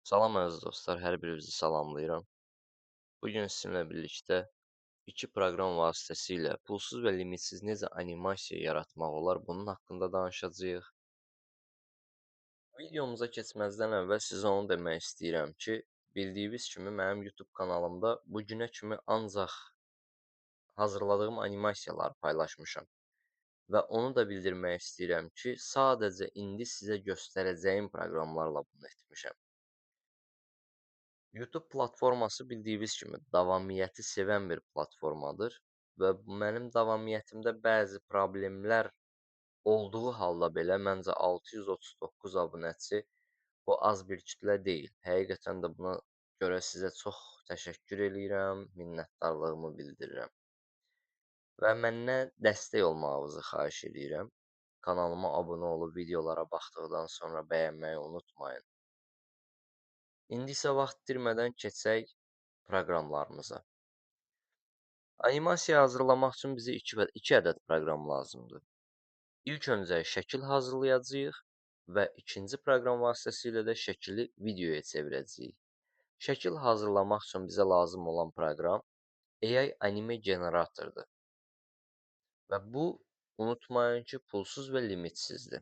Salam əziz dostlar, hər birinizi salamlayıram. Bugün sizinlə birlikdə iki proqram vasitəsilə pulsuz və limitsiz necə animasiya yaratmaq olar, bunun haqqında danışacağıq. Videomuza keçməzdən əvvəl sizə onu demək istəyirəm ki, bildiyiniz kimi mənim YouTube kanalımda bu günə kimi ancaq hazırladığım animasiyaları paylaşmışam. Və onu da bildirmək istəyirəm ki, sadəcə indi sizə göstərəcəyim proqramlarla bunu etmişəm. YouTube platforması bildiyiniz kimi davamiyyəti sevən bir platformadır və mənim davamiyyətimdə bəzi problemlər olduğu halda belə məncə 639 abunəçi bu az bir kütlə deyil. Həqiqətən də buna görə sizə çox təşəkkür eləyirəm, minnətdarlığımı bildirirəm. Və məndən dəstək olmağınızı xahiş eləyirəm. Kanalıma abunə olub videolara baxdıqdan sonra bəyənməyi unutmayın. İndi isə vaxt itirmədən keçək proqramlarımıza. Animasiya hazırlamaq üçün bizə iki ədəd proqram lazımdır. İlk öncə şəkil hazırlayacağıq və ikinci proqram vasitəsilə də şəkili videoya çevirəcəyik. Şəkil hazırlamaq üçün bizə lazım olan proqram AI Anime Generator'dır. Və bu, unutmayın ki, pulsuz və limitsizdir.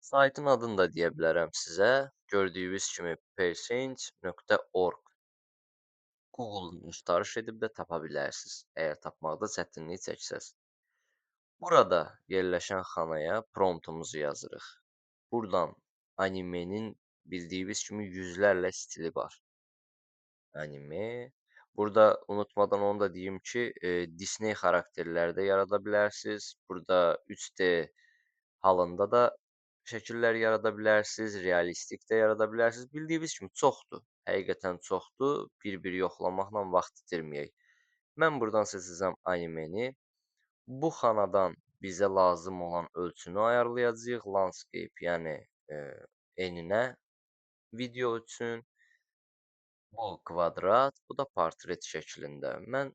Saytın adını da deyə bilərəm sizə. Gördüyünüz kimi percent.org. Google-dan axtarış edib də tapa bilərsiniz, əgər tapmaqda çətinlik çəksəz. Burada yerləşən xanaya promptumuzu yazırıq. Buradan animenin bildiyiniz kimi yüzlərlə stili var. Anime. Burada unutmadan onu da deyim ki, Disney xarakterləri də yarada bilərsiniz. Burada 3D halında da şəkillər yarada bilərsiniz, realistik də yarada bilərsiniz. Bildiyiniz kimi çoxdur, həqiqətən çoxdur. Bir-bir yoxlamaqla vaxt itirməyək. Mən buradan seçəcəm animeni. Bu xanadan bizə lazım olan ölçünü ayarlayacağıq. Landscape, yəni eninə video üçün. Bu kvadrat, bu da portret şəklində. Mən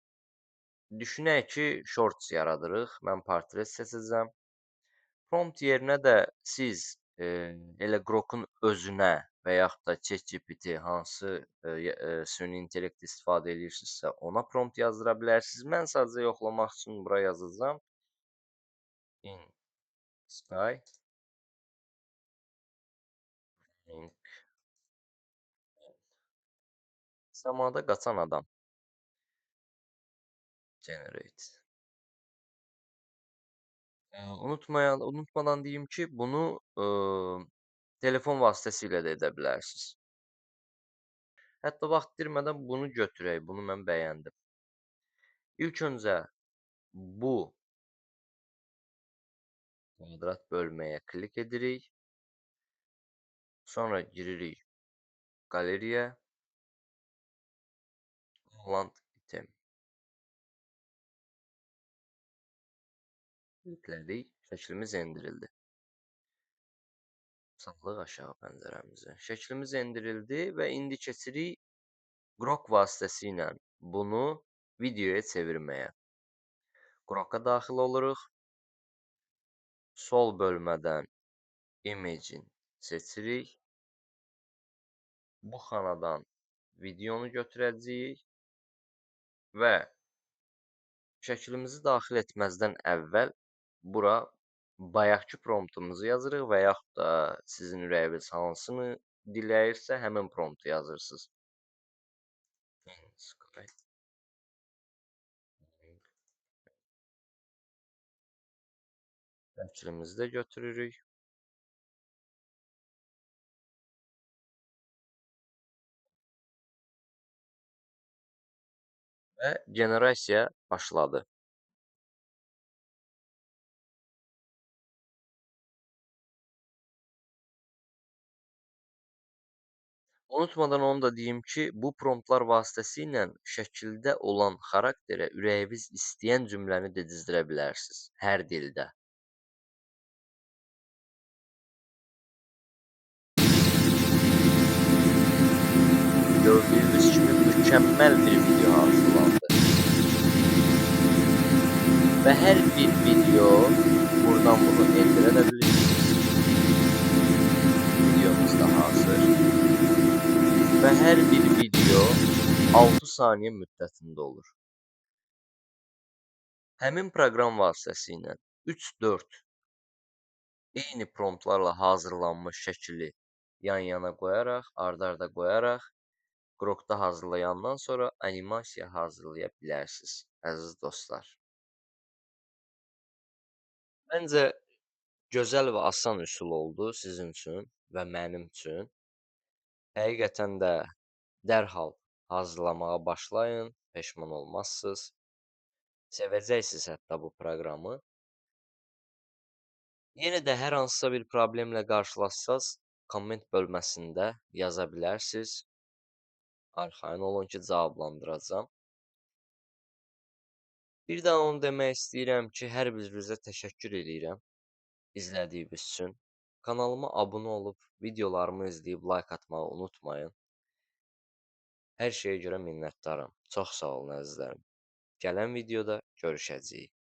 düşünək ki, shorts yaradırıq. Mən portret seçəcəm. Prompt yerinə də siz elə Grokun özünə və yaxud da ChatGPT hansı süni intellekt istifadə edirsinizsə, ona prompt yazdıra bilərsiniz. Mən sadəcə yoxlamaq üçün bura yazacağam. In sky Səmada qaçan adam. Generate. Unutmadan deyim ki, bunu telefon vasitəsilə də edə bilərsiniz. Hətta vaxt itirmədən bunu götürək. Bunu mən bəyəndim. İlk öncə bu kvadrat bölməyə klik edirik. Sonra giririk qaleriya. Land item. Yüklədik. Şəklimiz endirildi. Sallıq aşağı pəncərəmizə. Şəklimiz endirildi və indi keçirik Grok vasitəsilə bunu videoya çevirməyə. Groka daxil oluruq. Sol bölmədən imaging seçirik. Bu xanadan videonu götürəcəyik və şəklimizi daxil etməzdən əvvəl bura bayaqki promptumuzu yazırıq və yaxud da sizin ürəyiniz hansını diləyirsə həmin promptu yazırsınız. Şəklimizi də götürürük. Və generasiya başladı. Unutmadan onu da deyim ki, bu promptlar vasitəsilə şəkildə olan xarakterə ürəyiniz istəyən cümləni dedizdirə bilərsiniz. Hər dildə. Gördüyünüz kimi mükəmməl bir video hazırlandı. Və hər bir video buradan bunu endirə də bilirsiniz. Videomuz da və hər bir video 6 saniyə müddətində olur. Həmin proqram vasitəsilə 3-4 eyni promptlarla hazırlanmış şəkili yan-yana qoyaraq, ard-arda qoyaraq Qrokda hazırlayandan sonra animasiya hazırlaya bilərsiniz, əziz dostlar. Məncə gözəl və asan üsul oldu sizin üçün və mənim üçün. Həqiqətən də dərhal hazırlamağa başlayın, peşman olmazsınız. Sevəcəksiniz hətta bu proqramı. Yenə də hər hansısa bir problemlə qarşılaşsaz, komment bölməsində yaza bilərsiniz. Arxayın olun ki, cavablandıracağam. Bir də onu demək istəyirəm ki, hər birinizə təşəkkür edirəm izlədiyiniz üçün. Kanalıma abunə olub, videolarımı izləyib like atmağı unutmayın. Hər şeyə görə minnətdaram. Çox sağ olun əzizlərim. Gələn videoda görüşəcəyik.